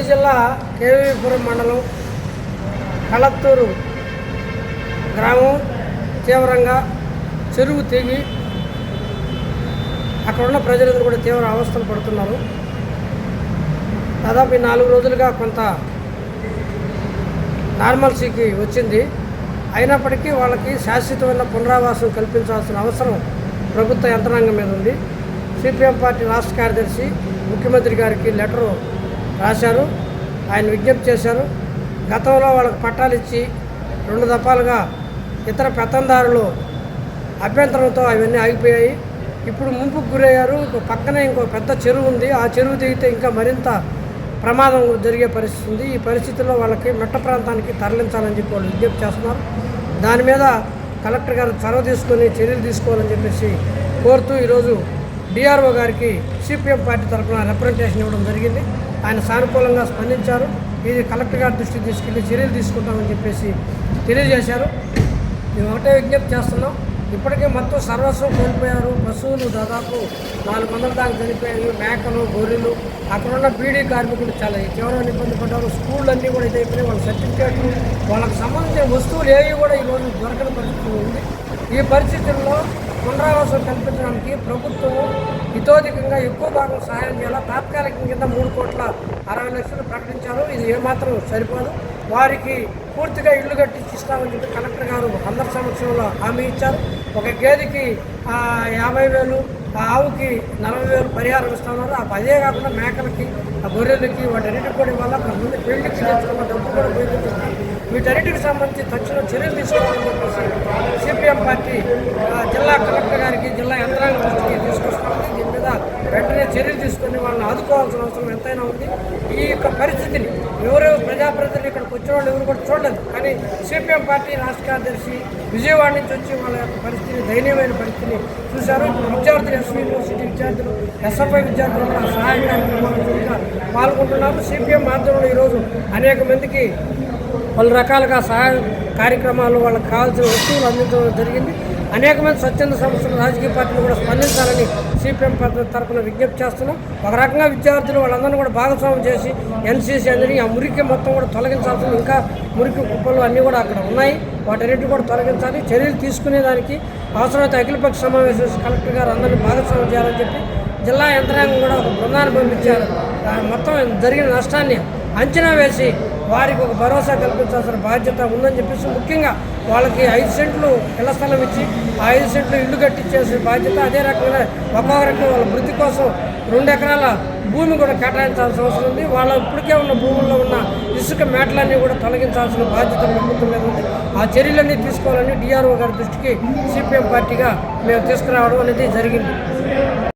తిరుపతి జిల్లా కేవీపురం మండలం కళత్తూరు గ్రామం తీవ్రంగా చెరువు తెగి అక్కడున్న ప్రజలందరూ కూడా తీవ్ర అవస్థలు పడుతున్నారు. దాదాపు 4 రోజులుగా కొంత నార్మల్సీకి వచ్చింది. అయినప్పటికీ వాళ్ళకి శాశ్వతమైన పునరావాసం కల్పించాల్సిన అవసరం ప్రభుత్వ యంత్రాంగం మీద ఉంది. సిపిఎం పార్టీ రాష్ట్ర కార్యదర్శి ముఖ్యమంత్రి గారికి లెటరు రాశారు. ఆయన విజ్ఞప్తి చేశారు. గతంలో వాళ్ళకి పట్టాలు ఇచ్చి 2 దఫాలుగా ఇతర పెత్తందారులు అభ్యంతరంతో అవన్నీ ఆగిపోయాయి. ఇప్పుడు ముంపుకు గురయ్యారు. పక్కనే ఇంకో పెద్ద చెరువు ఉంది. ఆ చెరువు దిగితే ఇంకా మరింత ప్రమాదం జరిగే పరిస్థితి ఉంది. ఈ పరిస్థితుల్లో వాళ్ళకి మెట్ట ప్రాంతానికి తరలించాలని చెప్పి వాళ్ళు విజ్ఞప్తి చేస్తున్నారు. దాని మీద కలెక్టర్ గారు చొరవ తీసుకొని చర్యలు తీసుకోవాలని చెప్పేసి కోరుతూ ఈరోజు డిఆర్ఓ గారికి సిపిఎం పార్టీ తరఫున రిప్రజెంటేషన్ ఇవ్వడం జరిగింది. ఆయన సానుకూలంగా స్పందించారు. ఇది కలెక్టర్ గారి దృష్టికి తీసుకెళ్లి చర్యలు తీసుకుంటామని చెప్పేసి తెలియజేశారు. మేము ఒకటే విజ్ఞప్తి చేస్తున్నాం. ఇప్పటికే మొత్తం సర్వస్వం కోల్పోయారు. పశువులు దాదాపు 400 దాకా చనిపోయాయి. మేకలు, గొర్రెలు, అక్కడున్న బీడీ కార్మికులు చాలా తీవ్రమైన ఇబ్బంది పడ్డారు. స్కూళ్ళు అన్నీ కూడా ఇదైపోయినాయి. వాళ్ళ సర్టిఫికేట్లు, వాళ్ళకి సంబంధించిన వస్తువులు ఏవి కూడా ఈరోజు దొరకని పరిస్థితి ఉంది. ఈ పరిస్థితుల్లో పునరావాసం కల్పించడానికి ప్రభుత్వం ఇతోధికంగా ఎక్కువ భాగం సహాయం చేయాలి. తాత్కాలికంగా కింద 3,60,00,000 ప్రకటించారు. ఇది ఏమాత్రం సరిపోదు. వారికి పూర్తిగా ఇల్లు కట్టించి ఇస్తామని చెప్పి కలెక్టర్ గారు అందరి సమక్షంలో హామీ ఇచ్చారు. ఒక గేదెకి 50,000, ఆవుకి 40,000 పరిహారం ఇస్తున్నారు. అదే కాకుండా మేకలకి, గొర్రెలకి, వాటన్నిటికి కూడా ఇవ్వాలి. కొంతమంది పెళ్లికి తెచ్చుకున్న డబ్బు కూడా ఉపయోగించారు. వీటన్నిటికి సంబంధించి తక్షణ చర్యలు తీసుకోవాలని చెప్పేసి సిపిఎం పార్టీ జిల్లా కలెక్టర్ గారికి, జిల్లా యంత్రాంగం దృష్టికి తీసుకొస్తామని, దీని మీద వెంటనే చర్యలు తీసుకొని వాళ్ళని ఆదుకోవాల్సిన అవసరం ఎంతైనా ఉంది. ఈ యొక్క పరిస్థితిని ఎవరెవరు ప్రజాప్రతినిధులు ఇక్కడికి వచ్చిన వాళ్ళు ఎవరు కూడా చూడలేదు. కానీ సిపిఎం పార్టీ రాష్ట్ర కార్యదర్శి విజయవాడ నుంచి వచ్చి వాళ్ళ యొక్క పరిస్థితిని, దయనీయమైన పరిస్థితిని చూశారు. విద్యార్థులు, ఎస్వి యూనివర్సిటీ విద్యార్థులు, ఎస్ఎఫ్ఐ విద్యార్థులు కూడా సహాయ కార్యక్రమాలు పాల్గొంటున్నారు. సిపిఎం మాధ్యమంలో ఈరోజు అనేక మందికి పలు రకాలుగా సహాయ కార్యక్రమాలు, వాళ్ళకి కావాల్సిన వస్తువులు అందించడం జరిగింది. అనేక మంది స్వచ్ఛంద సంస్థలు, రాజకీయ పార్టీలు కూడా స్పందించాలని సిపిఎం పార్టీ తరఫున విజ్ఞప్తి చేస్తున్నాం. ఒక రకంగా విద్యార్థులు వాళ్ళందరినీ కూడా భాగస్వామ్యం చేసి ఎన్సీసీ అందరినీ ఆ మురికి మొత్తం కూడా తొలగించాల్సింది. ఇంకా మురికి కుప్పలు అన్నీ కూడా అక్కడ ఉన్నాయి. వాటన్నిటిని కూడా తొలగించాలి. చర్యలు తీసుకునేదానికి అవసరమైతే అఖిలపక్ష సమావేశం కలెక్టర్ గారు అందరినీ భాగస్వామ్యం చేయాలని చెప్పి జిల్లా యంత్రాంగం కూడా ఒక బృందాన్ని పంపించారు. మొత్తం జరిగిన నష్టాన్ని అంచనా వేసి వారికి ఒక భరోసా కల్పించాల్సిన బాధ్యత ఉందని చెప్పేసి, ముఖ్యంగా వాళ్ళకి 5 సెంట్లు ఇళ్ల స్థలం ఇచ్చి ఆ 5 సెంట్లు ఇల్లు కట్టించేసిన బాధ్యత, అదే రకంగా ఒక్కొక్కరికి వాళ్ళ వృద్ధి కోసం 2 ఎకరాల భూమి కూడా కేటాయించాల్సిన అవసరం ఉంది. వాళ్ళ ఇప్పటికే ఉన్న భూముల్లో ఉన్న ఇసుక మేటలన్నీ కూడా తొలగించాల్సిన బాధ్యత ప్రభుత్వం మీద ఉంది. ఆ చర్యలన్నీ తీసుకోవాలని డిఆర్ఓ గారి దృష్టికి సిపిఎం పార్టీగా మేము తీసుకురావడం అనేది జరిగింది.